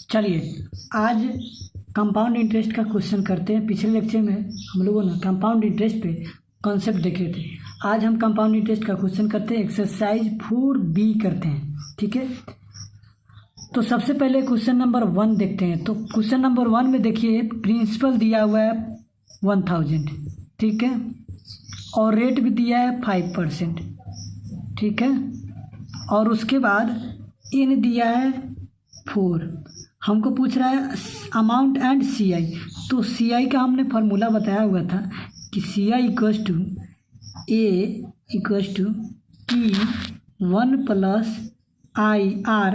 चलिए आज compound interest का क्वेश्चन करते हैं। पिछले लेक्चर में हम लोगों ने कंपाउंड इंटरेस्ट पे कॉन्सेप्ट देखे थे। आज हम कंपाउंड इंटरेस्ट का क्वेश्चन करते हैं, एक्सरसाइज 4B करते हैं। ठीक है, तो सबसे पहले क्वेश्चन नंबर 1 देखते हैं। तो क्वेश्चन नंबर 1 में देखिए प्रिंसिपल दिया हुआ है 1000, ठीक है, और रेट भी दिया है 5%, ठीक है, और उसके बाद इन दिया है 4। हमको पूछ रहा है अमाउंट एंड CI। तो CI का हमने फार्मूला बताया हुआ था कि CI equals to A equals to T1 + IR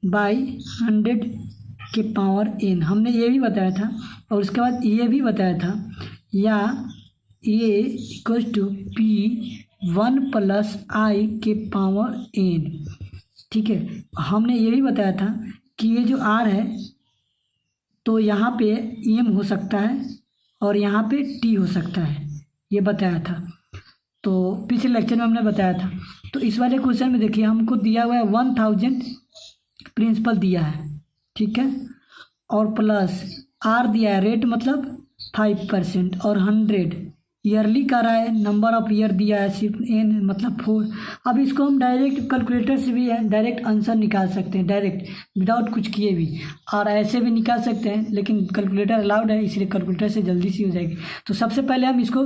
by 100 के पावर n। हमने ये भी बताया था और उसके बाद ये भी बताया था, या A equals to P1 + I के पावर n। ठीक है, हमने ये भी बताया था कि ये जो R है तो यहाँ पे M हो सकता है और यहाँ पे T हो सकता है, ये बताया था। तो पिछले लेक्चर में हमने बताया था। तो इस वाले क्वेश्चन में देखिए हमको दिया हुआ है 1000 प्रिंसिपल दिया है, ठीक है, और प्लस R दिया है, रेट मतलब 5% और 100 ईयरली का रहा है, नंबर ऑफ ईयर दिया है सिर्फ n मतलब 4। अब इसको हम डायरेक्ट कैलकुलेटर से भी डायरेक्ट आंसर निकाल सकते हैं, डायरेक्ट विदाउट कुछ किए भी, और ऐसे भी निकाल सकते हैं, लेकिन कैलकुलेटर अलाउड है इसलिए कैलकुलेटर से जल्दी सी हो जाएगी। तो सबसे पहले हम इसको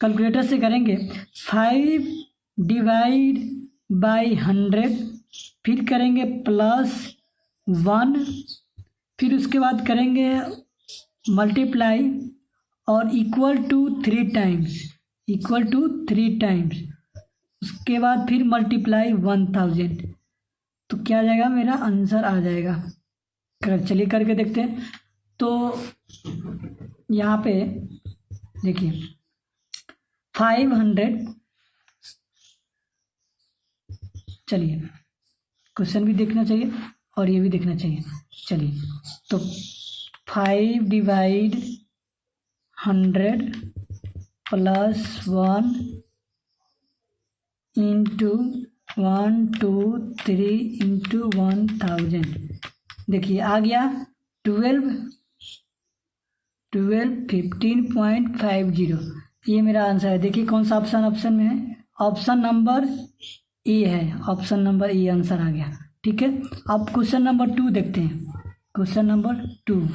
कैलकुलेटर से करेंगे 5 / 100, फिर करेंगे +1, फिर उसके बाद करेंगे मल्टीप्लाई और इक्वल टू 3 टाइम्स, उसके बाद फिर मल्टीप्लाई 1000। तो क्या आ जाएगा, मेरा आंसर आ जाएगा। चलिए करके देखते हैं। तो यहाँ पे देखिए 500, चलिए क्वेश्चन भी देखना चाहिए और ये भी देखना चाहिए। चलिए तो 5 / 100 +1 इंटू 1 2 3 इंटू 1000। देखिए आ गया 15.50। ये मेरा आंसर है। देखिए कौन सा ऑप्शन में है, ऑप्शन नंबर ए है, ऑप्शन नंबर ए आंसर आ गया। ठीक है, अब क्वेश्चन नंबर 2 देखते हैं। क्वेश्चन नंबर 2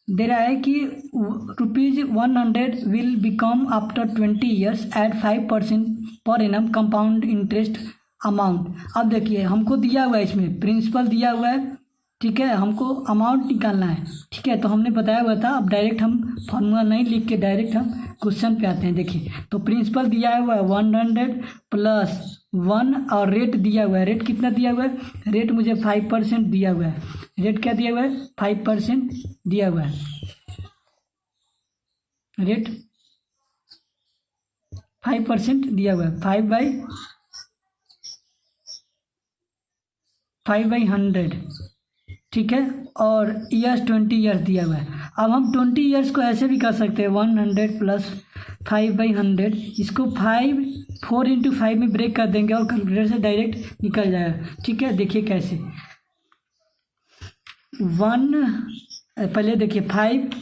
दे रहा है कि ₹100 will become after 20 years at 5% per annum compound interest amount. अब देखिए हमको दिया हुआ है, इसमें प्रिंसिपल दिया हुआ है, ठीक है, हमको अमाउंट निकालना है, ठीक है। तो हमने बताया हुआ था, अब डायरेक्ट हम फार्मूला नहीं लिख के डायरेक्ट हम क्वेश्चन पे आते हैं। देखिए तो प्रिंसिपल दिया हुआ है 100 + 1 और रेट दिया हुआ है। रेट कितना दिया हुआ है, रेट मुझे 5% दिया हुआ है। रेट क्या दिया हुआ है, 5% दिया हुआ है। रेट 5% दिया हुआ है, 5/100, ठीक है, और ईयर्स 20 ईयर्स दिया हुआ है। अब हम 20 ईयर्स को ऐसे भी कर सकते हैं 100 + 5/100, इसको 4 × 5 में ब्रेक कर देंगे और कैलकुलेटर से डायरेक्ट निकल जाएगा। ठीक है, देखिए कैसे पहले देखिए 5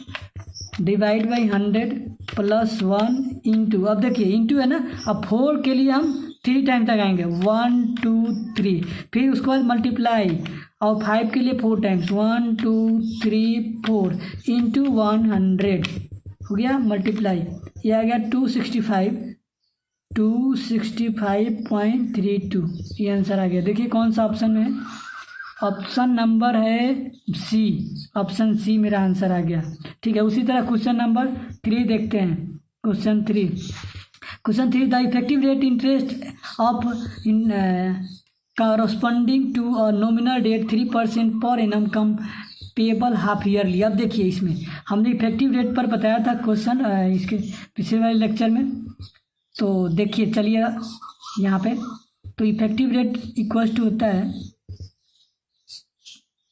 / 100 +1 इंटू, अब देखिए इंटू है ना, अब 4 के लिए हम 3 टाइम तक आएंगे, 1 2 3, फिर उसके बाद मल्टीप्लाई और 5 के लिए 4 टाइम्स, 1 2 3 4 इंटू 100 हो गया, मल्टीप्लाई, ये आ गया 265.32, ये आंसर आ गया। देखिए कौन सा ऑप्शन में है, ऑप्शन नंबर है सी, ऑप्शन सी मेरा आंसर आ गया। ठीक है, उसी तरह क्वेश्चन नंबर 3 देखते हैं। Question 3 the effective rate interest of corresponding to a nominal rate 3% per annum come payable half yearly. अब देखिए इसमें हमने इफेक्टिव रेट पर बताया था क्वेश्चन इसके पिछले वाले लेक्चर में। तो देखिए चलिए यहाँ पे, तो इफेक्टिव रेट इक्वल्स टू होता है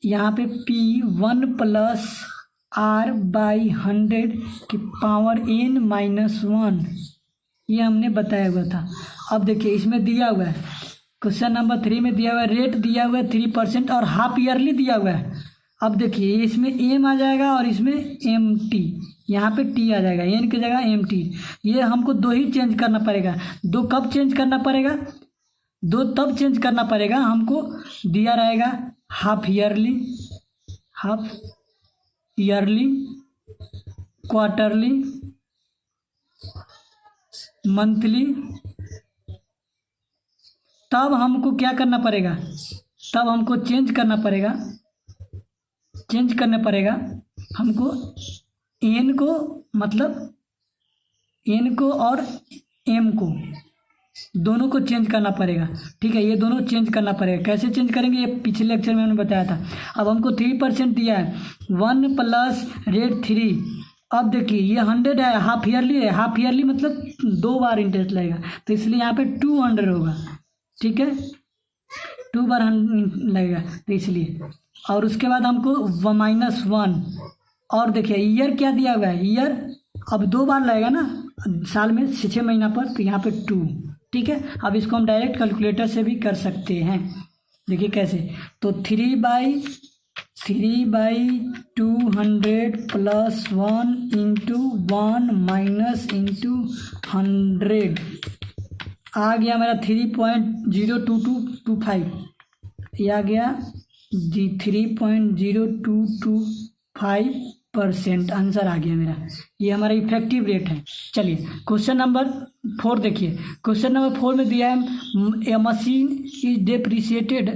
यहाँ पे P1 + R/100 की पावर n-1, ये हमने बताया हुआ था। अब देखिए इसमें दिया हुआ है क्वेश्चन नंबर 3 में दिया हुआ है, रेट दिया हुआ है 3% और हाफ ईयरली दिया हुआ है। अब देखिए इसमें एम आ जाएगा और इसमें एम टी, यहाँ पे टी आ जाएगा, एन की जगह एम टी। ये हमको दो ही चेंज करना पड़ेगा। दो कब चेंज करना पड़ेगा? दो तब चेंज करना पड़ेगा हमको दिया रहेगा हाफ ईयरली, क्वार्टरली, मंथली। तब हमको क्या करना पड़ेगा? तब हमको चेंज करना पड़ेगा, हमको एन को, मतलब एन को और एम को दोनों को चेंज करना पड़ेगा। ठीक है, ये दोनों चेंज करना पड़ेगा। कैसे चेंज करेंगे ये पिछले लेक्चर में हमने बताया था। अब हमको 3% दिया है, 1 प्लस रेट 3। अब देखिए ये 100 है, हाफ ईयरली है, हाफ ईयरली मतलब 2 बार इंटरेस्ट लगेगा, तो इसलिए यहाँ पे 200 होगा। ठीक है, 2 बार लगेगा तो इसलिए। और उसके बाद हमको -1, और देखिए ईयर क्या दिया हुआ है, ईयर अब 2 बार लगेगा ना साल में 6 महीना पर, तो यहाँ पे 2। ठीक है, अब इसको हम डायरेक्ट कैलकुलेटर से भी कर सकते हैं। देखिए कैसे, तो 3/200 प्लस 1 इंटू 1 माइनस इंटू 100 आ गया मेरा 3.02225। ये आ गया जी 3.0225% आंसर आ गया मेरा। ये हमारा इफेक्टिव रेट है। चलिए क्वेश्चन नंबर 4 देखिए। क्वेश्चन नंबर 4 में दिया है a machine is depreciated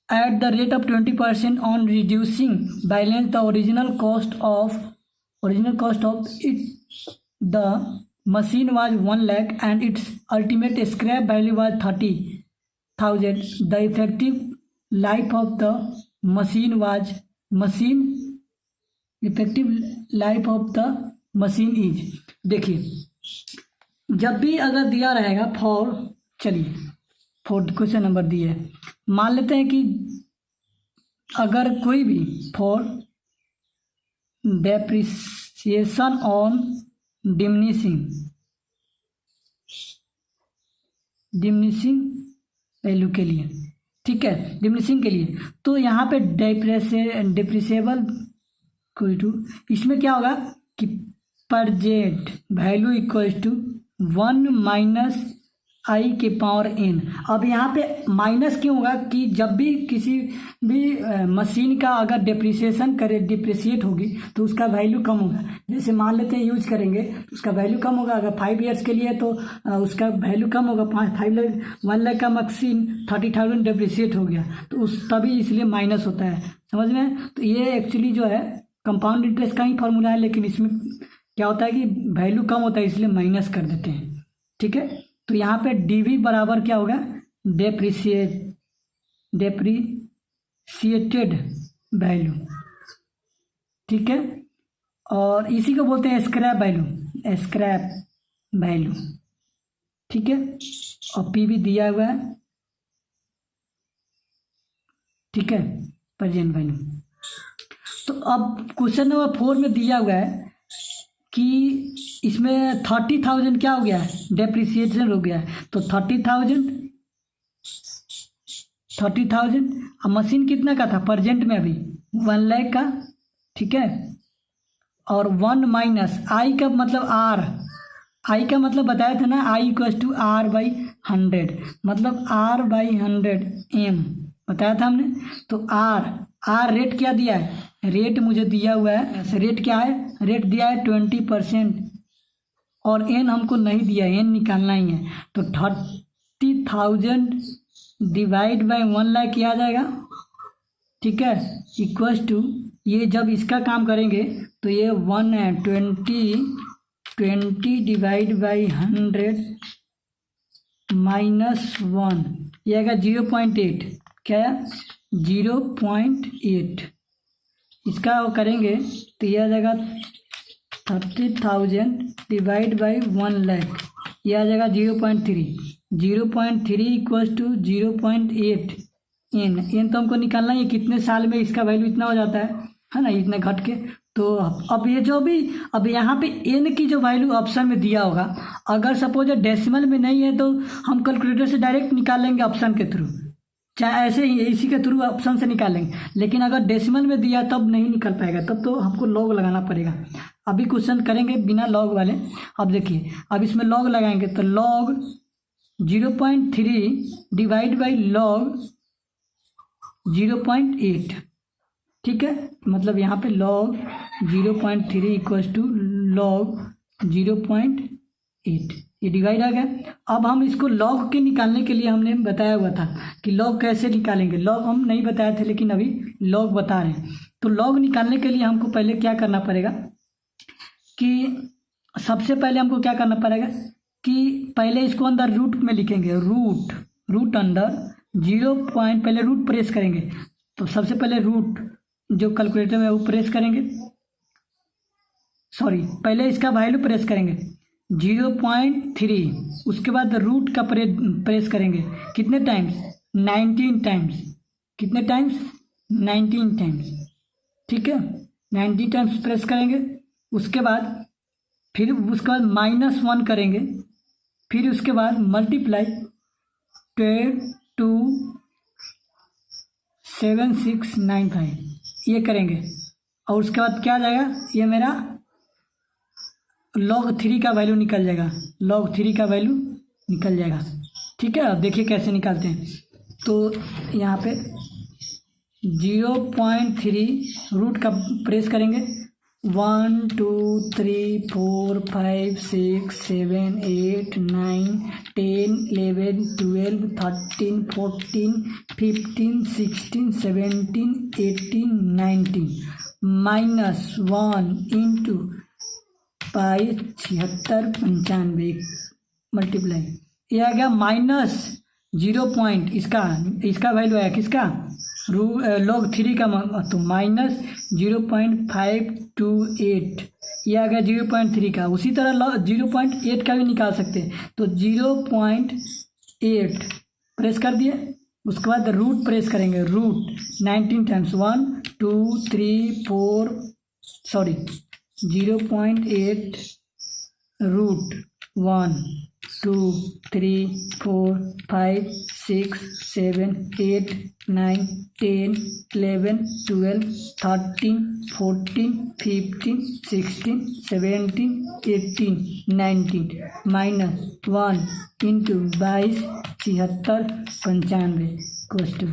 at the rate of 20% on reducing balance the original cost of it. The machine was 1 lakh and its ultimate scrap value was 30,000. The effective life of the machine is। देखिए जब भी अगर दिया रहेगा for, चलिए 4 question number दिए है, मान लेते हैं कि अगर कोई भी for depreciation on diminishing value के लिए, ठीक है, डिमिनिशिंग के लिए, तो यहाँ पे डेप्रिसिएबल इक्वल टू, इसमें क्या होगा कि present value equal to 1 minus i के पावर एन। अब यहाँ पे माइनस क्यों होगा कि जब भी किसी भी मशीन का अगर डिप्रिसिएट होगी तो उसका वैल्यू कम होगा। जैसे मान लेते हैं यूज करेंगे तो उसका वैल्यू कम होगा। अगर 5 ईयर्स के लिए तो उसका वैल्यू कम होगा। 1 लाख का मशीन 30,000 डिप्रिसिएट हो गया तो उस तभी इसलिए माइनस होता है, समझ में। तो ये एक्चुअली जो है कंपाउंड इंटरेस्ट का ही फॉर्मूला है, लेकिन इसमें क्या होता है कि वैल्यू कम होता है इसलिए माइनस कर देते हैं। ठीक है, तो यहाँ पे डीवी बराबर क्या होगा, डेप्रिसिएटेड वैल्यू। ठीक है, और इसी को बोलते हैं स्क्रैप वैल्यू। ठीक है, और पी भी दिया हुआ है। ठीक है, प्रेजेंट वैल्यू। तो अब क्वेश्चन नंबर 4 में दिया हुआ है कि इसमें 30,000 क्या हो गया है, डेप्रिसिएशन हो गया है। तो 30,000 अब मशीन कितना का था प्रेजेंट में, अभी 1 लाख का। ठीक है, और 1 माइनस आई का मतलब आर, आई का मतलब बताया था ना, आई इक्वल टू R/100, मतलब R/100 एम बताया था हमने। तो आर रेट क्या दिया है, रेट मुझे दिया हुआ है, रेट क्या है, रेट दिया है 20%, और एन हमको नहीं दिया, एन निकालना ही है। तो 30,000 डिवाइड बाय 1 लाख क्या आ जाएगा। ठीक है, इक्वल्स टू, ये जब इसका काम करेंगे तो ये 1 है, 20 डिवाइड बाई 100 माइनस 1, ये आएगा 0.8। क्या है, 0.8। इसका वो करेंगे तो ये आ जाएगा 30,000 डिवाइड बाई 1 लाख, ये आ जाएगा 0.3 इक्वल्स टू 0.8 एन तो हमको निकालना है कितने साल में इसका वैल्यू इतना हो जाता है ना, इतना घट के। तो अब ये जो भी, अब यहाँ पे एन की जो वैल्यू ऑप्शन में दिया होगा, अगर सपोज डेसिमल में नहीं है तो हम कैलकुलेटर से डायरेक्ट निकाल लेंगे ऑप्शन के थ्रू। चाहे ऐसे ही इसी के थ्रू ऑप्शन से निकालेंगे, लेकिन अगर डेसिमल में दिया तब नहीं निकल पाएगा, तब तो हमको लॉग लगाना पड़ेगा। अभी क्वेश्चन करेंगे बिना लॉग वाले। अब देखिए, अब इसमें लॉग लगाएंगे तो लॉग 0.3 डिवाइड बाई लॉग 0.8, ठीक है। मतलब यहाँ पे लॉग 0.3 इक्वल्स टू लॉग 0.8, ये डिवाइड आ गया। अब हम इसको लॉग के निकालने के लिए हमने बताया हुआ था कि लॉग कैसे निकालेंगे। लॉग हम नहीं बताए थे, लेकिन अभी लॉग बता रहे हैं। तो लॉग निकालने के लिए हमको पहले क्या करना पड़ेगा कि सबसे पहले हमको क्या करना पड़ेगा कि पहले इसको अंदर रूट में लिखेंगे, रूट अंडर 0. पहले रूट प्रेस करेंगे। तो सबसे पहले रूट जो कैलकुलेटर में वो प्रेस करेंगे, पहले इसका वैल्यू प्रेस करेंगे 0.3, उसके बाद रूट का प्रेस करेंगे कितने टाइम्स, 19 टाइम्स। कितने टाइम्स, 19 टाइम्स, ठीक है। 19 टाइम्स प्रेस करेंगे। उसके बाद फिर उसके बाद -1 करेंगे, फिर उसके बाद मल्टीप्लाई 27695 ये करेंगे। और उसके बाद क्या आ जाएगा, ये मेरा log 3 का वैल्यू निकल जाएगा, log 3 का वैल्यू निकल जाएगा, ठीक है। अब देखिए कैसे निकालते हैं। तो यहाँ पे 0.3 रूट का प्रेस करेंगे, 1 2 3 4 5 6 7 8 9 10 11 12 13 14 15 16 17 18 19 -1 इंटू 7695 मल्टीप्लाई, ये आ गया -0 पॉइंट, इसका वैल्यू आया किसका, log 3 का, तो -0.528 ये आ गया 0.3 का। उसी तरह 0.8 का भी निकाल सकते हैं। तो 0.8 प्रेस कर दिए, उसके बाद रूट प्रेस करेंगे, root 19 times, 1 2 3 4 0.8 root 1 2 3 4 5 6 7 8 9 10 11 12 13 14 15 16 17 18 19 -1 into 22 76 95 question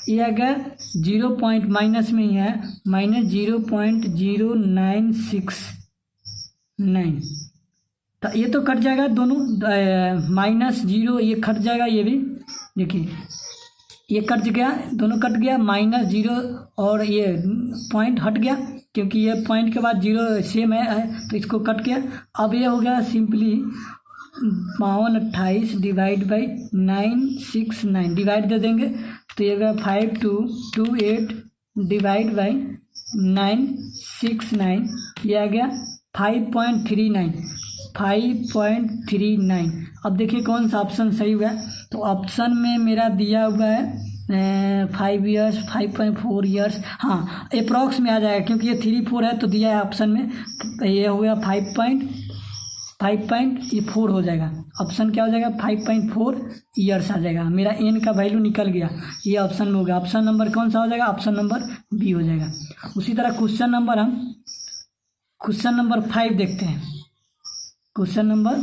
ये आ गया 0 पॉइंट माइनस में ही है, -0.0969। तो ये तो कट जाएगा दोनों, -0 ये कट जाएगा, ये भी देखिए ये कट गया, दोनों कट गया, -0 और ये पॉइंट हट गया, क्योंकि ये पॉइंट के बाद 0 सेम है तो इसको कट गया। अब ये हो गया सिंपली 5228 डिवाइड बाई 969, डिवाइड दे देंगे तो ये गया 5228 डिवाइड बाई 969, ये आ गया 5.39। अब देखिए कौन सा ऑप्शन सही हुआ है। तो ऑप्शन में मेरा दिया हुआ है 5 ईयर्स, 5.4 ईयर्स, हाँ अप्रॉक्स में आ जाएगा, क्योंकि ये 3 4 है तो दिया है ऑप्शन में, ये हो गया 5.4 हो जाएगा। ऑप्शन क्या हो जाएगा, 5.4 ईयर्स आ जाएगा। मेरा एन का वैल्यू निकल गया, ये ऑप्शन में हो गया। ऑप्शन नंबर कौन सा हो जाएगा, ऑप्शन नंबर बी हो जाएगा। उसी तरह क्वेश्चन नंबर 5 देखते हैं। क्वेश्चन नंबर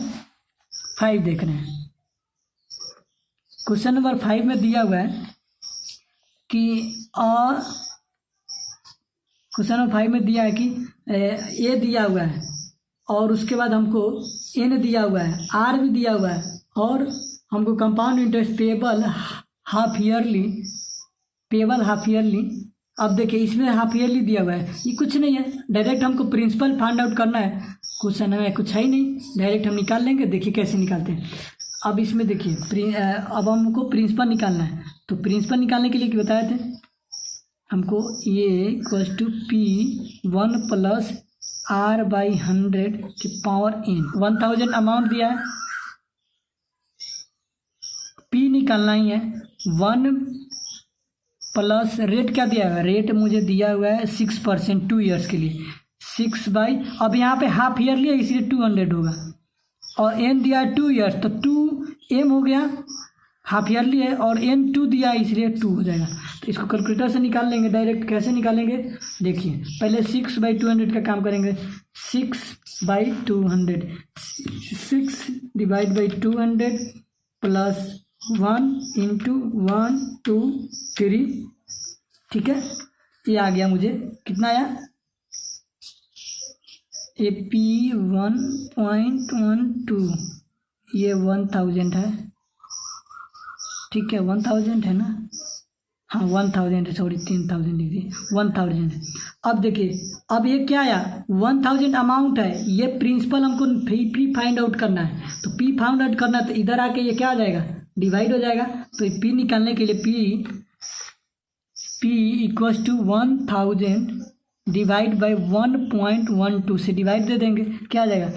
5 देख रहे हैं। क्वेश्चन नंबर 5 में दिया हुआ है कि क्वेश्चन नंबर 5 में दिया है कि ए दिया हुआ है और उसके बाद हमको एन दिया हुआ है, आर भी दिया हुआ है, और हमको compound interest payable half yearly. अब देखिए इसमें हाफ ईयरली दिया हुआ है, ये कुछ नहीं है, डायरेक्ट हमको प्रिंसिपल फाइंड आउट करना है। क्वेश्चन में कुछ है ही नहीं, डायरेक्ट हम निकाल लेंगे। देखिए कैसे निकालते हैं। अब इसमें देखिए अब हमको प्रिंसिपल निकालना है, तो प्रिंसिपल निकालने के लिए क्या बताए थे हमको, ये इक्वल्स टू P1 + R/100 की पावर n, 1000 अमाउंट दिया है, P निकालना ही है। 1 प्लस रेट क्या दिया हुआ है, रेट मुझे दिया हुआ है 6% 2 ईयर्स के लिए, 6/, अब यहाँ पे हाफ ईयरली है इसलिए 200 होगा, और एन दिया है 2 ईयर्स तो 2m हो गया, हाफ ईयरली है और N2 दिया है इसलिए 2 हो जाएगा। तो इसको कैलकुलेटर से निकाल लेंगे डायरेक्ट। कैसे निकालेंगे देखिए, पहले 6/200 का काम करेंगे। 6/200, 6 डिवाइड बाई 200 प्लस 1 इंटू 1 2 3, ठीक है। ये आ गया मुझे, कितना आया, AP 1.12, ये 1000 है, ठीक है। 1000 है ना, हाँ 1000 है, सॉरी 3000 लिख दिए, 1000 है। अब देखिए, अब ये क्या आया, 1000 अमाउंट है, ये प्रिंसिपल हमको फी फाइंड आउट करना है। तो पी फाइंड आउट करना है तो इधर आके ये क्या आ जाएगा, डिवाइड हो जाएगा। तो पी निकालने के लिए P equals to 1000 divide by 1.12 से डिवाइड दे देंगे, क्या आ जाएगा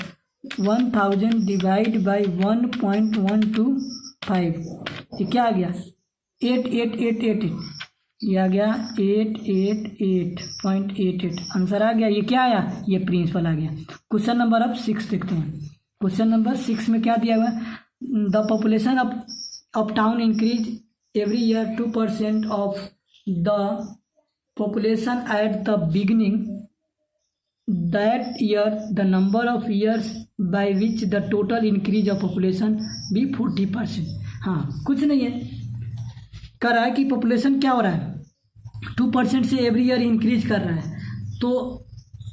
1000 डिवाइड बाई 1.125, ये क्या आ गया 8888, ये आ गया 888.88, आंसर आ गया। ये क्या आया, ये प्रिंसिपल आ गया। क्वेश्चन नंबर अब 6 देखते हैं। क्वेश्चन नंबर 6 में क्या दिया हुआ है, the population of town increase every year 2% of the population at the beginning that year, the number of years by which the total increase of population be 40%। हाँ, कुछ नहीं है, कर रहा है कि पॉपुलेशन क्या हो रहा है 2% से एवरी ईयर इंक्रीज कर रहा है। तो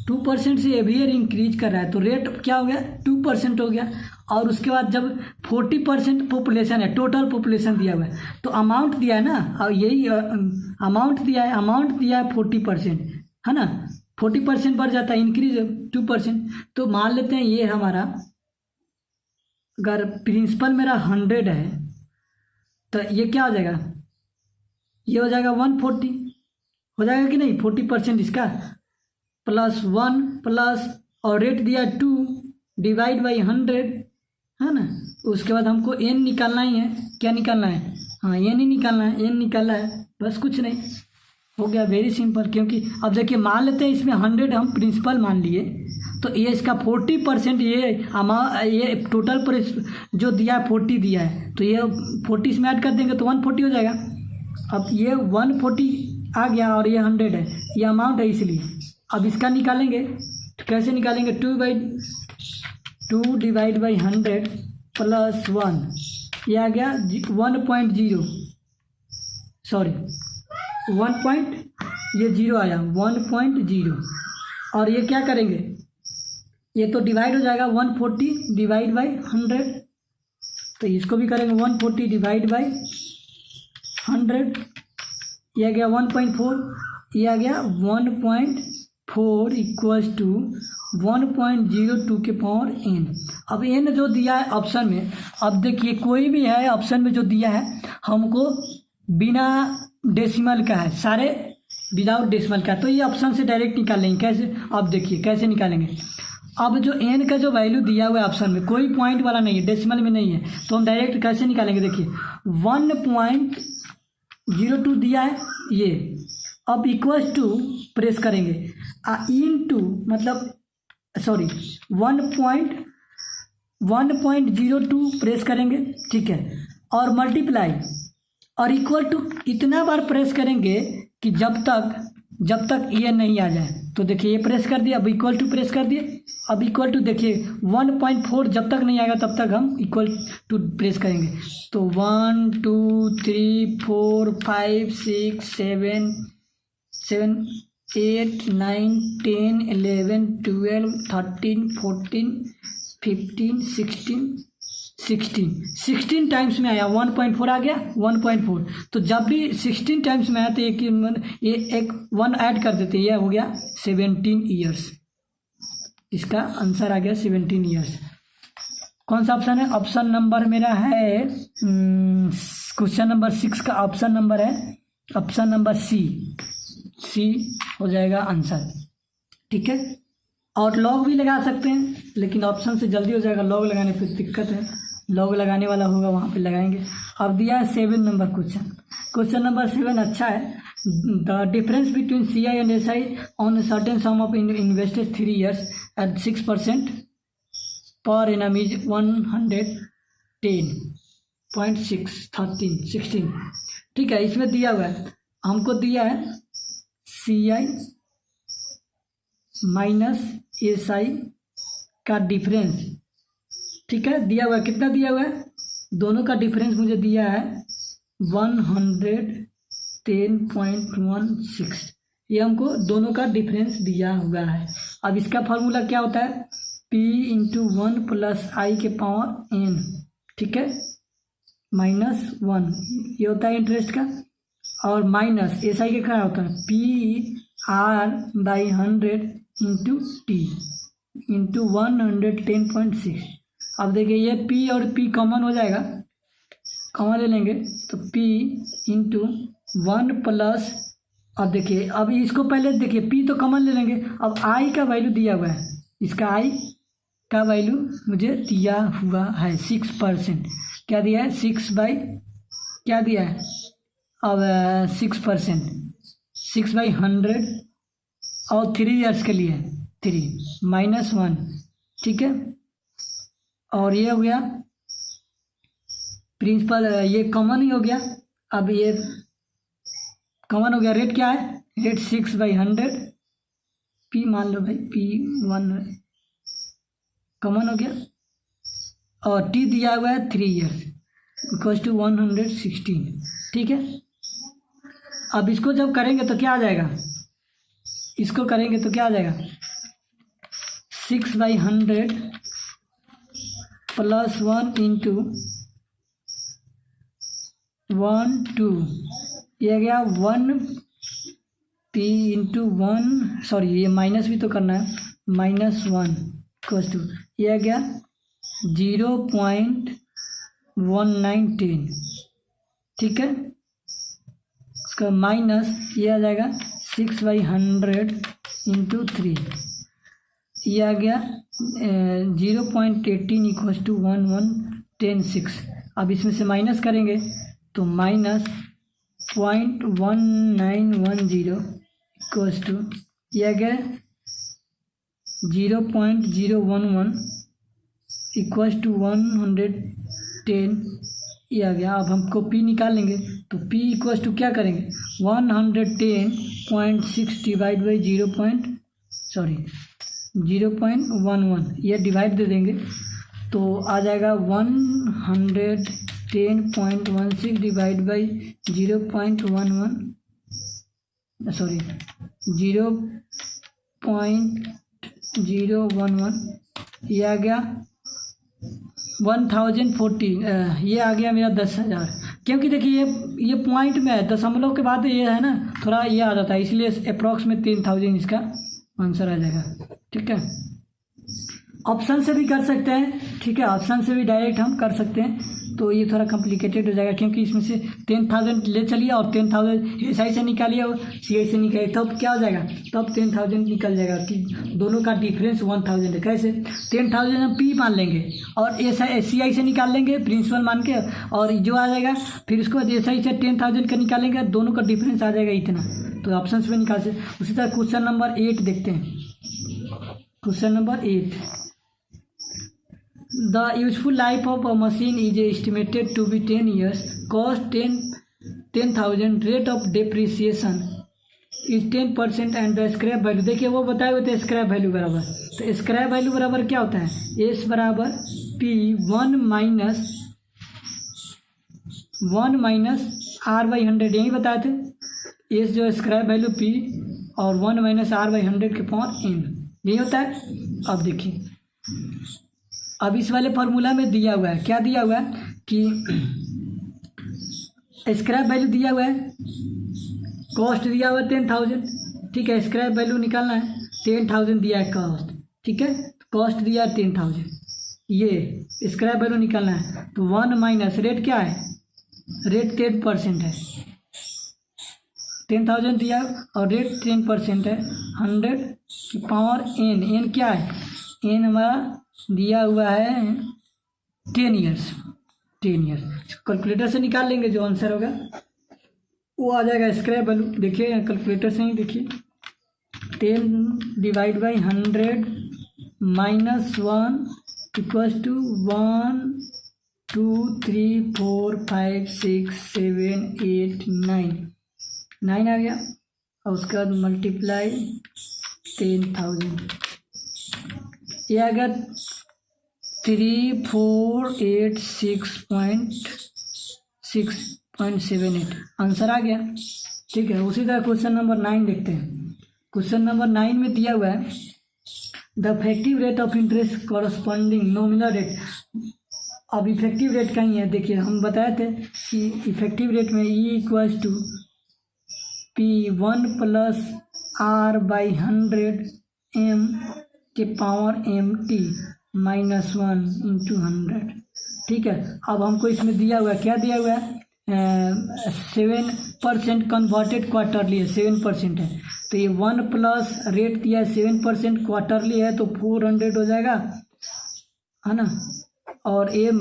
2% से एवरी ईयर इंक्रीज कर रहा है तो रेट क्या हो गया 2% हो गया। और उसके बाद जब 40% पॉपुलेशन है, टोटल पॉपुलेशन दिया हुआ है, तो अमाउंट दिया है ना, और यही अमाउंट दिया है 40%, है ना। 40% बढ़ जाता है, इंक्रीज 2%। तो मान लेते हैं ये हमारा, अगर प्रिंसिपल मेरा 100 है तो ये क्या हो जाएगा, ये हो जाएगा 140 हो जाएगा कि नहीं, 40% इसका प्लस 1 प्लस और रेट दिया 2 डिवाइड बाई 100, है ना। उसके बाद हमको n निकालना ही है, क्या निकालना है, हाँ n ही निकालना है, n निकालना है, बस कुछ नहीं, हो गया वेरी सिंपल। क्योंकि अब देखिए मान लेते हैं इसमें 100 हम प्रिंसिपल मान लिए, तो ये इसका 40% ये टोटल पर जो दिया है 40 दिया है, तो ये 40 इसमें ऐड कर देंगे तो 140 हो जाएगा। अब ये 140 आ गया और ये 100 है, ये अमाउंट है इसलिए। अब इसका निकालेंगे तो कैसे निकालेंगे, 2 डिवाइड बाई 100 प्लस 1, ये आ गया 1.0, सॉरी 0 आया 1.0। और ये क्या करेंगे, ये तो डिवाइड हो जाएगा 140 डिवाइड बाई 100, तो इसको भी करेंगे 140 डिवाइड बाई 100, ये आ गया 1.4, ये आ गया 1.4 इक्वल्स टू 1.02 के पावर n। अब n जो दिया है ऑप्शन में, अब देखिए कोई भी है ऑप्शन में जो दिया है हमको बिना डेसिमल का है, सारे विदाउट डेसिमल का, तो ये ऑप्शन से डायरेक्ट निकाल लेंगे। कैसे, अब देखिए कैसे निकालेंगे। अब जो n का जो वैल्यू दिया हुआ है ऑप्शन में, कोई पॉइंट वाला नहीं है, डेसिमल में नहीं है, तो हम डायरेक्ट कैसे निकालेंगे, देखिए 1.02 दिया है ये, अब इक्वल्स टू प्रेस करेंगे इनटू, मतलब सॉरी 1.02 प्रेस करेंगे, ठीक है, और मल्टीप्लाई और इक्वल टू इतना बार प्रेस करेंगे कि जब तक ये नहीं आ जाए। तो देखिए ये प्रेस कर दिया, अब इक्वल टू प्रेस कर दिए, अब इक्वल टू देखिए 1.4 जब तक नहीं आएगा तब तक हम इक्वल टू प्रेस करेंगे। तो 1 2 3 4 5 6 7 8 9 10 11 12 13 14 15 16 टाइम्स में आया, 1.4 आ गया 1.4। तो जब भी 16 टाइम्स में आया तो ये एक 1 ऐड कर देते, ये हो गया 17 ईयर्स। इसका आंसर आ गया 17 ईयर्स। कौन सा ऑप्शन है, ऑप्शन नंबर मेरा है क्वेश्चन नंबर 6 का ऑप्शन नंबर है ऑप्शन नंबर सी हो जाएगा आंसर, ठीक है। और लॉग भी लगा सकते हैं, लेकिन ऑप्शन से जल्दी हो जाएगा, लॉग लगाने पे दिक्कत है, लॉग लगाने वाला होगा वहाँ पे लगाएंगे। अब दिया है 7 नंबर क्वेश्चन नंबर 7 अच्छा है। The difference between CI and SI on certain some of invested 3 years at 6% per annum is 110। 16। ठीक है, इसमें दिया हुआ है, हमको दिया है CI माइनस SI का डिफरेंस। ठीक है, दिया हुआ है, कितना दिया हुआ है, दोनों का डिफरेंस मुझे दिया है 110.16। ये हमको दोनों का डिफरेंस दिया हुआ है। अब इसका फार्मूला क्या होता है, P इंटू 1 प्लस आई के पावर n, ठीक है, -1 ये होता है इंटरेस्ट का, और माइनस SI का क्या होता है PR/100 इंटू T इंटू 110.6। अब देखिए ये P और P कॉमन हो जाएगा, कॉमन ले लेंगे तो P इंटू 1 प्लस, अब देखिए, अब इसको पहले देखिए P तो कॉमन ले लेंगे, अब I का वैल्यू दिया हुआ है, इसका I का वैल्यू मुझे दिया हुआ है 6%। क्या दिया है, 6 बाई क्या दिया है, अब 6%, 6/100 और 3 ईयर्स के लिए 3 -1, ठीक है, और ये हो गया प्रिंसिपल, ये कॉमन ही हो गया। अब ये कॉमन हो गया, रेट क्या है, रेट 6/100, P मान लो भाई P1 कॉमन हो गया, और T दिया हुआ है 3 ईयर्स इक्वल्स टू 116। ठीक है, अब इसको जब करेंगे तो क्या आ जाएगा, इसको करेंगे तो क्या आ जाएगा, 6/100 प्लस 1 इंटू 1 2, ये आ गया 1 P इंटू 1, सॉरी ये माइनस भी तो करना है, -1 इक्वल्स टू, ये आ गया 0.1910। ठीक है, इसका माइनस ये आ जाएगा 6/100 इंटू 3, ये आ गया 0.18 इक्वल्स टू 1106। अब इसमें से माइनस करेंगे तो -0.1910 इक्वल्स टू, ये आ गया 0.011 इक्वल्स टू 110, ये आ गया। अब हमको P निकाल लेंगे तो P इक्वल्स टू क्या करेंगे, 110.6 डिवाइड बाई 0.11, ये डिवाइड दे देंगे तो आ जाएगा 110.16 डिवाइड बाई 0.11, सॉरी 0.011, ये आ गया 1014, ये आ गया मेरा 10,000। क्योंकि देखिए ये पॉइंट में है, दशमलव के बाद ये है ना, थोड़ा ये आ जाता है, इसलिए अप्रॉक्स में 10,000 इसका आंसर आ जाएगा। ठीक है, ऑप्शन से भी कर सकते हैं, ठीक है, ऑप्शन से भी डायरेक्ट हम कर सकते हैं, तो ये थोड़ा कॉम्प्लिकेटेड हो जाएगा, क्योंकि इसमें से 10,000 ले चलिए और 10,000 SI से निकालिए और CI से निकालिए, तब क्या हो जाएगा, तब 10,000 निकल जाएगा कि दोनों का डिफरेंस 1,000 है। कैसे, 10,000 हम P मान लेंगे और CI से निकाल लेंगे प्रिंसिपल मान के, और जो आ जाएगा फिर उसको SI से 10,000 का निकालेंगे, दोनों का डिफरेंस आ जाएगा इतना, तो ऑप्शन में निकाल सकते। उसी तरह क्वेश्चन नंबर 8 देखते हैं। Question number 8, The useful life of a machine is estimated to be 10 years, cost 10,000, rate of depreciation is 10% and the scrap value, देखिए वो बताए हुए थे स्क्रैप वैल्यू बराबर, तो स्क्रैप वैल्यू बराबर क्या होता है, S बराबर P 1 माइनस R/100, यही बताए थे, S जो स्क्रैप वैल्यू P और 1 माइनस R/100 के पावर n, यही होता है। अब देखिए, अब इस वाले फार्मूला में दिया हुआ है, क्या दिया हुआ है कि स्क्रैप वैल्यू दिया हुआ है, कॉस्ट दिया हुआ है 10,000, ठीक है, स्क्रैप वैल्यू निकालना है, 10,000 दिया है कॉस्ट, ठीक है, कॉस्ट दिया है 10,000, ये स्क्रैप वैल्यू निकालना है, तो 1 माइनस रेट क्या है, रेट 10% है, 10,000 दिया और रेट 10% है, 100 की पावर n क्या है, n हमारा दिया हुआ है 10 ईयर्स, कैलकुलेटर से निकाल लेंगे, जो आंसर होगा वो आ जाएगा स्क्रैप वैल्यू। देखिए कैलकुलेटर से ही देखिए, 10 डिवाइड बाई 100 -1 इक्वल्स टू 1 2 3 4 5 6 7 8 9 आ गया। और उसके बाद मल्टीप्लाई 10,000, ये आ गया 3486.6.78 आंसर आ गया। ठीक है, उसी तरह क्वेश्चन नंबर 9 देखते हैं। क्वेश्चन नंबर 9 में दिया हुआ है the effective rate of interest corresponding nominal rate. अब इफेक्टिव रेट कहीं है, देखिए हम बताए थे कि इफेक्टिव रेट में E equals to P1 plus R/100 M के पावर MT -1 × 100। ठीक है, अब हमको इसमें दिया हुआ है, क्या दिया हुआ है, 7% कन्वर्टेड क्वार्टरली है, 7% है, तो ये 1 प्लस रेट दिया है 7% क्वार्टरली है तो 400 हो जाएगा, है ना। और M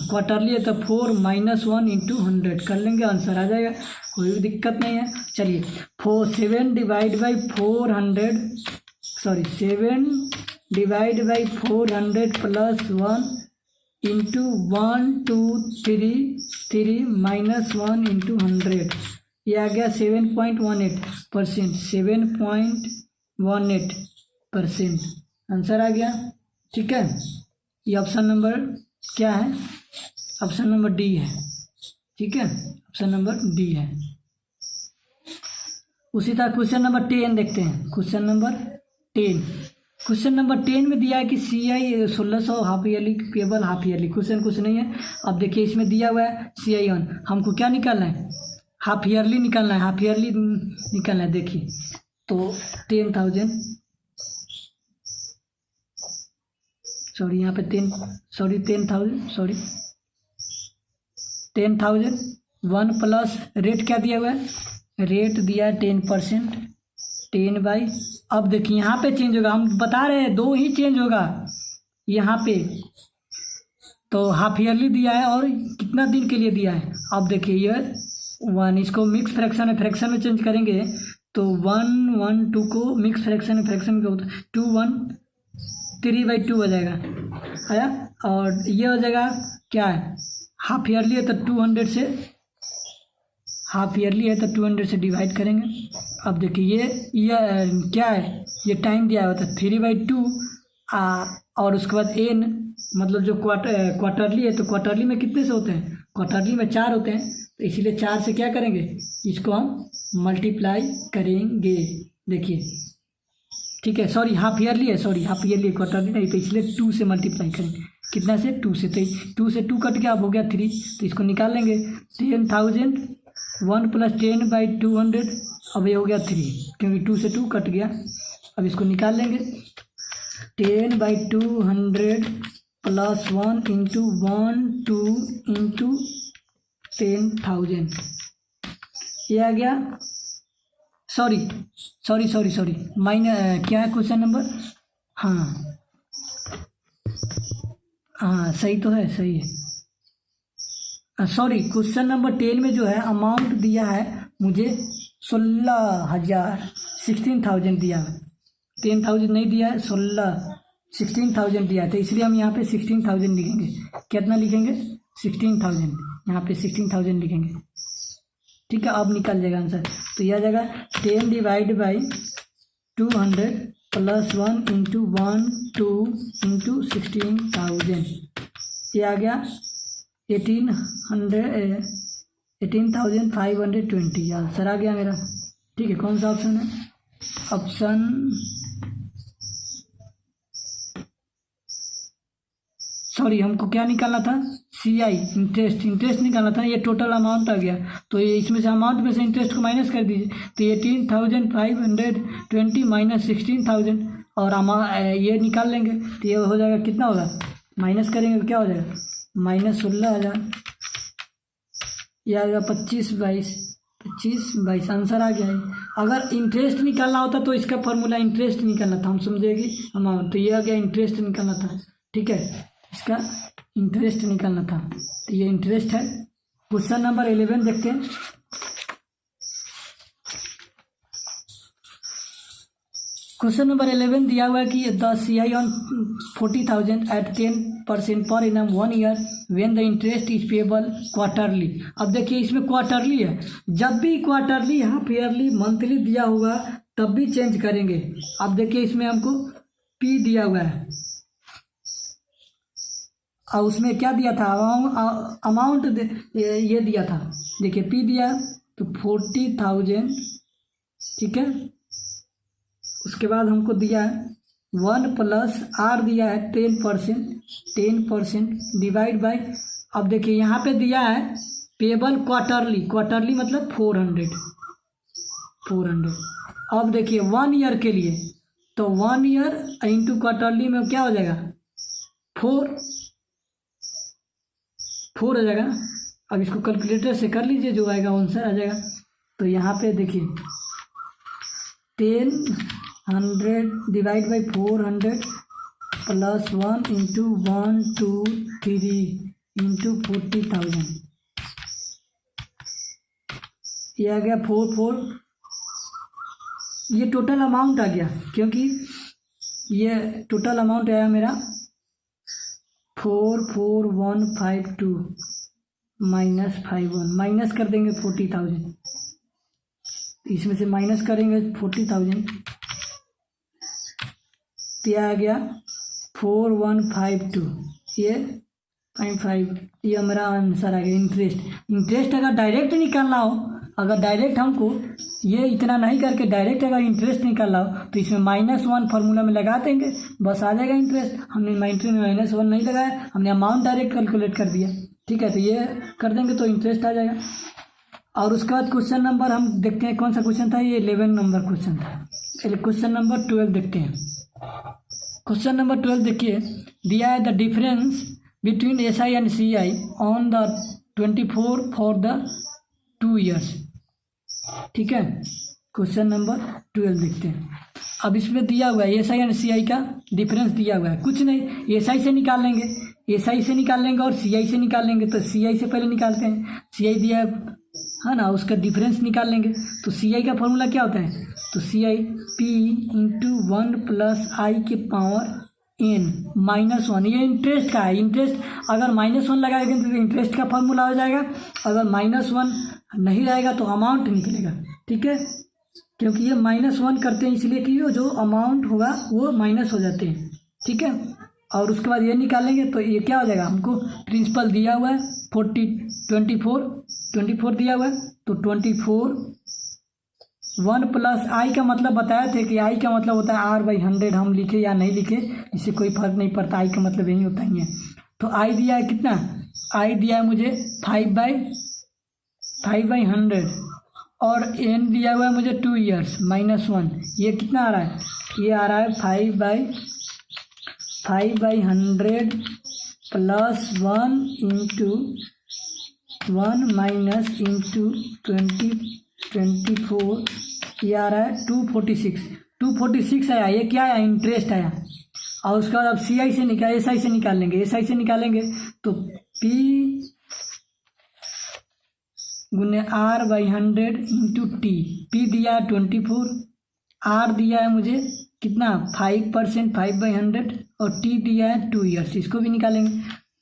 क्वार्टरली है तो 4 - 1 × 100 कर लेंगे, आंसर आ जाएगा, कोई भी दिक्कत नहीं है। चलिए 7 डिवाइड बाई 400 प्लस 1 इंटू 1 2 3 3 -1 × 100, ये आ गया 7.18%, 7.18% आंसर आ गया। ठीक है, ये ऑप्शन नंबर क्या है, ऑप्शन नंबर डी है। ठीक है, ऑप्शन नंबर डी है। उसी तरह क्वेश्चन नंबर 10 देखते हैं। क्वेश्चन नंबर 10 में दिया है कि CI 1600 हाफ ईयरली केवल हाफ ईयरली, क्वेश्चन कुछ नहीं है। अब देखिए इसमें दिया हुआ है CI1, हमको क्या निकालना है, हाफ ईयरली निकालना है, हाफ ईयरली निकालना है। देखिए तो 10,000 यहाँ पे 10,000 1 प्लस रेट क्या दिया हुआ है, रेट दिया है 10%, 10 बाई, अब देखिए यहाँ पे चेंज होगा, हम बता रहे हैं 2 ही चेंज होगा यहाँ पे, तो हाफ ईयरली दिया है और कितना दिन के लिए दिया है। अब देखिए ये 1, इसको मिक्स फ्रैक्शन में चेंज करेंगे तो 1 1 2 को मिक्स फ्रैक्शन में 2 1 3/2 हो जाएगा, आया। और ये हो जाएगा क्या है, हाफ ईयरली है तो 200 से, हाफ ईयरली है तो 200 से डिवाइड करेंगे। अब देखिए ये क्या है, ये टाइम दिया हुआ था 3/2 और उसके बाद n, मतलब जो क्वार्टरली है तो क्वार्टरली में कितने से होते हैं, क्वार्टरली में 4 होते हैं, तो इसीलिए 4 से क्या करेंगे, इसको हम मल्टीप्लाई करेंगे। देखिए ठीक है, सॉरी हाफ ईयरली है, क्वार्टरली नहीं, तो इसलिए 2 से मल्टीप्लाई करेंगे, कितना से, 2 से, तो 2 से 2 कट गया, अब हो गया 3, तो इसको निकाल लेंगे। 10,000 1 + 10/200, अब ये हो गया 3, क्योंकि 2 से 2 कट गया। अब इसको निकाल लेंगे, 10/200 प्लस 1 इंटू 1 2 इंटू 10,000, ये आ गया, सॉरी क्या है क्वेश्चन नंबर, हाँ सही तो है, सही है। सॉरी क्वेश्चन नंबर 10 में जो है अमाउंट दिया है मुझे 16,000 दिया है, 10,000 नहीं दिया है, 16,000 दिया है, तो इसलिए हम यहाँ पे 16,000 लिखेंगे। कितना लिखेंगे, 16,000, यहाँ पे 16,000 लिखेंगे। ठीक है, अब निकल जाएगा आंसर, तो यह आ जाएगा 10 divide by 200 plus 1 into 1 2 into 16,000, ये आ गया 18,520, आंसर आ गया मेरा। ठीक है, कौन सा ऑप्शन है, ऑप्शन सॉरी हमको क्या निकालना था, CI इंटरेस्ट निकालना था, ये टोटल अमाउंट आ गया, तो ये इसमें से अमाउंट में से इंटरेस्ट को माइनस कर दीजिए, तो 18,520 माइनस 16,000 और ये निकाल लेंगे, तो ये हो जाएगा, कितना होगा, माइनस करेंगे तो क्या हो जाएगा, -16,000, ये आ गया 25 आंसर आ गया है। अगर इंटरेस्ट निकालना होता तो इसका फॉर्मूला इंटरेस्ट निकालना था, हम समझेगी अमाउंट, तो ये आ गया इंटरेस्ट निकालना था। ठीक है, इसका इंटरेस्ट निकालना था, तो ये इंटरेस्ट है। क्वेश्चन नंबर 11 देखते हैं। क्वेश्चन नंबर 11 दिया हुआ है कि द CI ऑन 40,000 एट 10% पर enum 1 year when the interest is payable quarterly. अब देखिए इसमें क्वार्टरली है, जब भी क्वार्टरली हाफ ईयरली मंथली दिया हुआ तब भी चेंज करेंगे। अब देखिए इसमें हमको P दिया हुआ है और उसमें क्या दिया था, अमाउंट ये दिया था। देखिए P दिया तो 40,000, ठीक है। उसके बाद हमको दिया है 1 प्लस R दिया है 10% डिवाइड बाय, अब देखिए यहाँ पे दिया है पेबल क्वार्टरली मतलब 400। अब देखिए 1 ईयर के लिए तो 1 ईयर इंटू क्वार्टरली में क्या हो जाएगा 4 हो जाएगा। अब इसको कैलकुलेटर से कर लीजिए, जो आएगा आंसर आ जाएगा। तो यहाँ पे देखिए 1000 divide by 400 plus 1 into 1 2 3 into 40,000, ये आ गया 4। ये टोटल अमाउंट आ गया, क्योंकि ये टोटल अमाउंट आया मेरा 44152 माइनस 51, माइनस कर देंगे 40,000, इसमें से माइनस करेंगे 40,000, तो आ गया 4152, ये 0.5, ये हमारा आंसर आ गया। इंटरेस्ट अगर डायरेक्ट निकालना हो, अगर डायरेक्ट हमको ये इतना नहीं करके डायरेक्ट अगर इंटरेस्ट निकालना हो तो इसमें -1 फार्मूला में लगा देंगे, बस आ जाएगा इंटरेस्ट। हमने -1 नहीं लगाया, हमने अमाउंट डायरेक्ट कैलकुलेट कर दिया, ठीक है। तो ये कर देंगे तो इंटरेस्ट आ जाएगा। और उसके बाद क्वेश्चन नंबर हम देखते हैं, कौन सा क्वेश्चन था, ये 11 नंबर क्वेश्चन था। क्वेश्चन नंबर 12 देखते हैं। क्वेश्चन नंबर 12 देखिए, दिया है the difference between SI and CI on the 24 for the 2 years, ठीक है। क्वेश्चन नंबर 12 देखते हैं। अब इसमें दिया हुआ है SI एंड CI का डिफरेंस दिया हुआ है, कुछ नहीं, SI से निकाल लेंगे, SI से निकाल लेंगे और CI से निकाल लेंगे। तो CI से पहले निकालते हैं, CI दिया है ना, उसका डिफरेंस निकाल लेंगे। तो CI का फॉर्मूला क्या होता है, तो CI P into 1 plus I के पावर N -1, ये इंटरेस्ट का है। इंटरेस्ट अगर -1 लगाएंगे तो इंटरेस्ट का फॉर्मूला हो जाएगा, अगर -1 नहीं रहेगा तो अमाउंट निकलेगा, ठीक है। क्योंकि ये -1 करते हैं इसलिए कि जो अमाउंट होगा वो माइनस हो जाते हैं, ठीक है। और उसके बाद ये निकालेंगे तो ये क्या हो जाएगा, हमको प्रिंसिपल दिया हुआ है 24 दिया हुआ है, तो 24 1 प्लस I का मतलब बताए थे कि I का मतलब होता है R/100, हम लिखे या नहीं लिखे इससे कोई फर्क नहीं पड़ता, I का मतलब यही होता ही है। तो I दिया है कितना, I दिया है मुझे 5/100 और N दिया हुआ है मुझे 2 ईयर्स -1, ये कितना आ रहा है, ये आ रहा है 5/100 प्लस 1 इंटू 1 माइनस इंटू 24, ये आ रहा है 246 आया। ये क्या आया, इंटरेस्ट आया। और उसके बाद अब SI से निकाल लेंगे, SI से निकालेंगे तो P गुने R/100 इंटू T। P दिया है 24, R दिया है मुझे कितना 5%, 5/100 और T दिया है 2 ईयर्स, इसको भी निकालेंगे।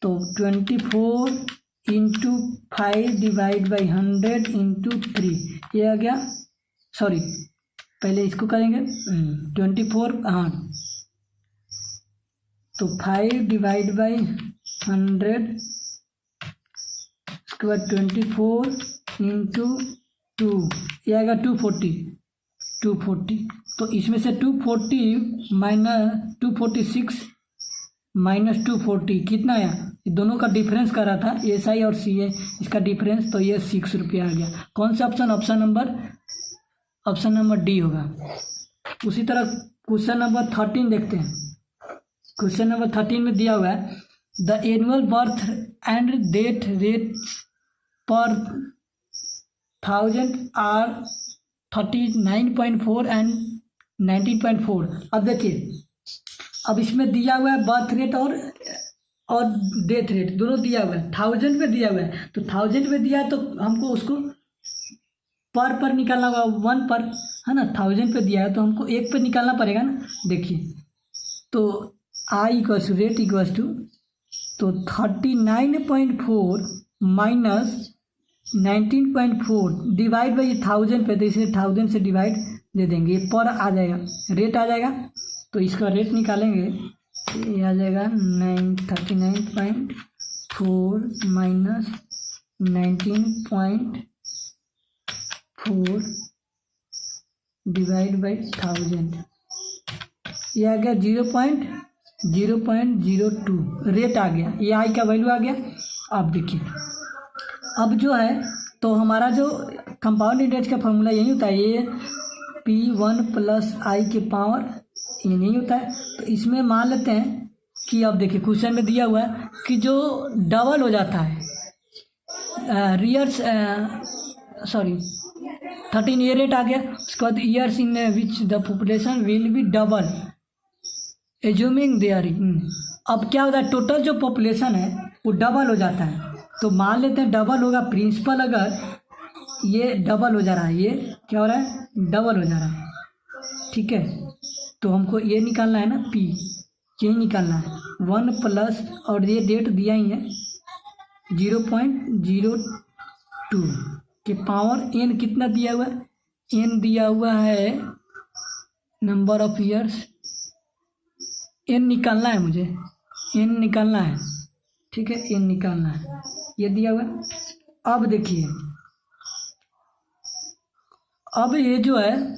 तो 24 इंटू 5 डिवाइड बाई 100 इंटू 3, ये आ गया, सॉरी पहले इसको करेंगे 24, हाँ, तो 5 डिवाइड बाई 100, उसके बाद 24 इंटू 2, ये आएगा 240। तो इसमें से 246 माइनस 240 कितना आया, दोनों का डिफरेंस कर रहा था SI और CI, इसका डिफरेंस, तो ये 6 रुपया आ गया। कौन सा ऑप्शन, ऑप्शन नंबर D होगा। उसी तरह क्वेश्चन नंबर 13 देखते हैं। क्वेश्चन नंबर 13 में दिया हुआ है the annual birth and death rates पर 1000 आर 39.4 एंड 19.4। अब देखिए, अब इसमें दिया हुआ है बर्थ रेट और डेथ रेट दोनों दिया हुआ है, 1000 पे दिया हुआ है। तो 1000 पे दिया है तो हमको उसको पर निकालना होगा 1 पर, है ना। 1000 पे दिया है तो हमको 1 पे निकालना पड़ेगा ना। देखिए तो i equals to rate equals to, तो 39.4 माइनस 19.4 डिवाइड बाई 1000 पे, तो इसलिए 1000 से डिवाइड दे देंगे, ये पर आ जाएगा, रेट आ जाएगा। तो इसका रेट निकालेंगे, ये आ जाएगा 39.4 माइनस 19.4 डिवाइड बाई 1000, ये आ गया 0.02 रेट आ गया, ये आई का वैल्यू आ गया। अब देखिए, अब जो है तो हमारा जो कंपाउंड इंटरेस्ट का फॉर्मूला यही होता है, ये P1 प्लस आई के पावर ये नहीं होता है। तो इसमें मान लेते हैं कि अब देखिए क्वेश्चन में दिया हुआ है कि जो डबल हो जाता है, सॉरी 13 ये रेट आ गया। उसके बाद years in which the population will be double assuming there in. अब क्या होता है, टोटल जो पॉपुलेशन है वो डबल हो जाता है। तो मान लेते हैं डबल होगा, प्रिंसिपल अगर ये डबल हो जा रहा है, ये क्या हो रहा है, डबल हो जा रहा है, ठीक है। तो हमको ये निकालना है ना, पी यही निकालना है 1 प्लस, और ये डेट दिया ही है 0.02 के पावर एन कितना दिया हुआ है, एन दिया हुआ है नंबर ऑफ ईयर्स, एन निकालना है मुझे, एन निकालना है, ठीक है, एन निकालना है, ये दिया हुआ है। अब देखिए, अब ये जो है,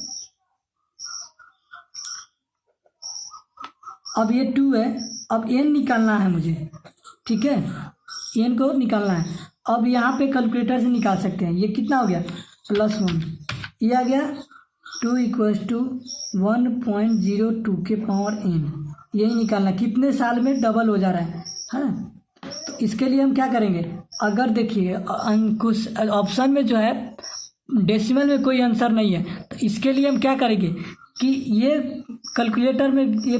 अब ये 2 है, अब एन निकालना है मुझे, ठीक है, एन को निकालना है। अब यहाँ पे कैलकुलेटर से निकाल सकते हैं, ये कितना हो गया +1, ये आ गया 2 इक्वल्स टू 1.02 के पावर एन, यही निकालना, कितने साल में डबल हो जा रहा है ना। तो इसके लिए हम क्या करेंगे, अगर देखिए कुछ ऑप्शन में जो है डेसिमल में कोई आंसर नहीं है, तो इसके लिए हम क्या करेंगे कि ये कैलकुलेटर में ये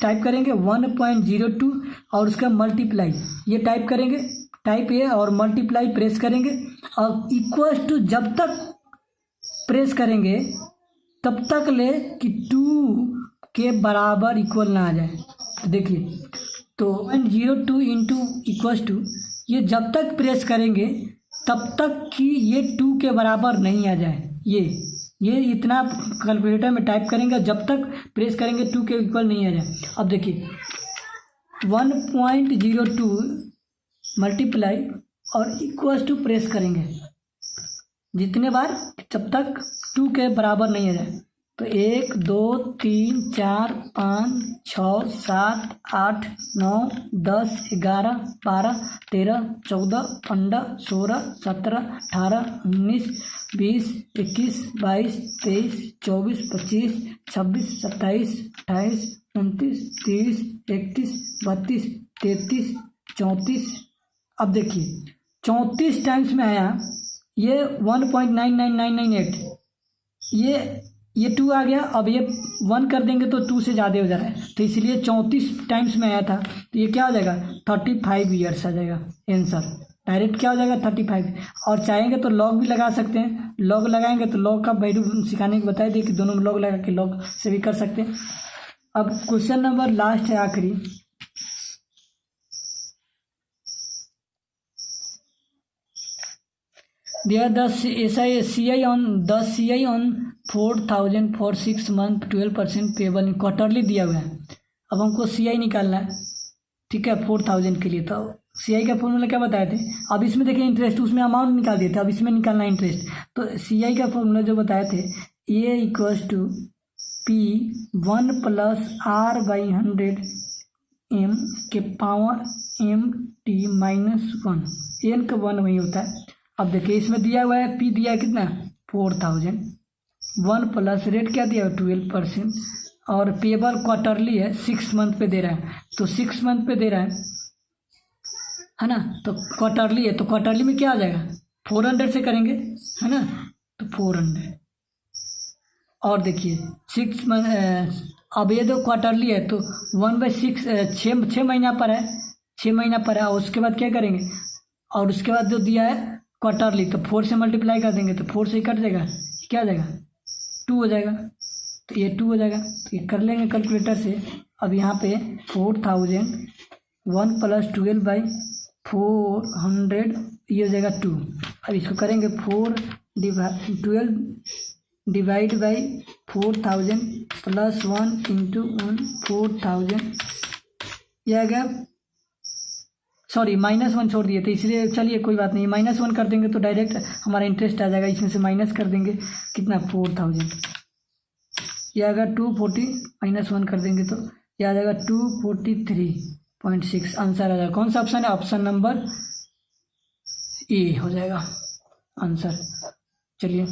टाइप करेंगे 1.02 और उसका मल्टीप्लाई, ये टाइप करेंगे, टाइप ये और मल्टीप्लाई प्रेस करेंगे, और इक्वल्स टू जब तक प्रेस करेंगे तब तक ले कि 2 के बराबर इक्वल ना आ जाए। तो देखिए, तो 0.02 इंटू इक्वल्स टू, ये जब तक प्रेस करेंगे तब तक कि ये 2 के बराबर नहीं आ जाए, ये इतना कैलकुलेटर में टाइप करेंगे, जब तक प्रेस करेंगे 2 के इक्वल नहीं आ जाए। अब देखिए 1.02 मल्टीप्लाई और इक्वल्स टू प्रेस करेंगे जितने बार, जब तक 2 के बराबर नहीं आ जाए। तो 1 2 3 4 5 6 7 8 9 10 11 12 13 14 15 16 17 18 19 20 21 22 23 24 25 26 27 28 29 30 31 32 33 34। अब देखिए 34 टाइम्स में आया, ये 1.99998, ये 2 आ गया। अब ये 1 कर देंगे तो 2 से ज़्यादा हो जा रहा है, तो इसलिए 34 टाइम्स में आया था, तो ये क्या हो जाएगा 35 ईयर्स आ जाएगा आंसर, डायरेक्ट क्या हो जाएगा 35। और चाहेंगे तो लॉग भी लगा सकते हैं, लॉग लगाएंगे तो लॉग का वैल्यू सिखाने को बताई दिए कि दोनों लॉग लगा के लॉग से भी कर सकते हैं। अब क्वेश्चन नंबर लास्ट है, आखिरी, There the CI on 4,000 for 6 month 12% payable quarterly दिया हुआ है। अब हमको CI निकालना है, ठीक है, 4000 के लिए। तो CI का फॉर्मूला क्या बताए थे, अब इसमें देखिए इंटरेस्ट, उसमें अमाउंट निकाल दिए थे, अब इसमें निकालना है इंटरेस्ट। तो CI का फॉर्मूला जो बताए थे, A equals to P1 plus R/100 M के पावर MT -1, N का 1 वही होता है। अब देखिए इसमें दिया हुआ है, P दिया है कितना 4000, 1 प्लस रेट क्या दिया है 12%, और पेबल क्वार्टरली है 6 मंथ पे दे रहा है, तो 6 मंथ पे दे रहा है ना। तो क्वार्टरली है, तो क्वार्टरली में क्या आ जाएगा 400 से करेंगे, है ना, तो 400। और देखिए 6 मंथ, अब ये जो क्वार्टरली है तो 1/6 6 महीना पर है, 6 महीना पर है। और उसके बाद क्या करेंगे, और उसके बाद जो दिया है क्वार्टरली, तो 4 से मल्टीप्लाई कर देंगे तो 4 से ही कट जाएगा, क्या हो जाएगा 2 हो जाएगा, तो ये 2 हो जाएगा। तो ये कर लेंगे कैलकुलेटर से। अब यहाँ पे 4000 1 + 12/400 ये हो जाएगा 2। अब इसको करेंगे 12 डिवाइड बाई 4000 + 1 × 1 4000, यह आ गया, सॉरी -1 छोड़ दिए थे इसलिए, चलिए कोई बात नहीं, -1 कर देंगे तो डायरेक्ट हमारा इंटरेस्ट आ जाएगा, इसमें से माइनस कर देंगे कितना 4000, यह आ गया 240 -1 कर देंगे तो यह आ जाएगा 243.6 आंसर आ जाएगा। कौन सा ऑप्शन है? ऑप्शन नंबर ए हो जाएगा आंसर। चलिए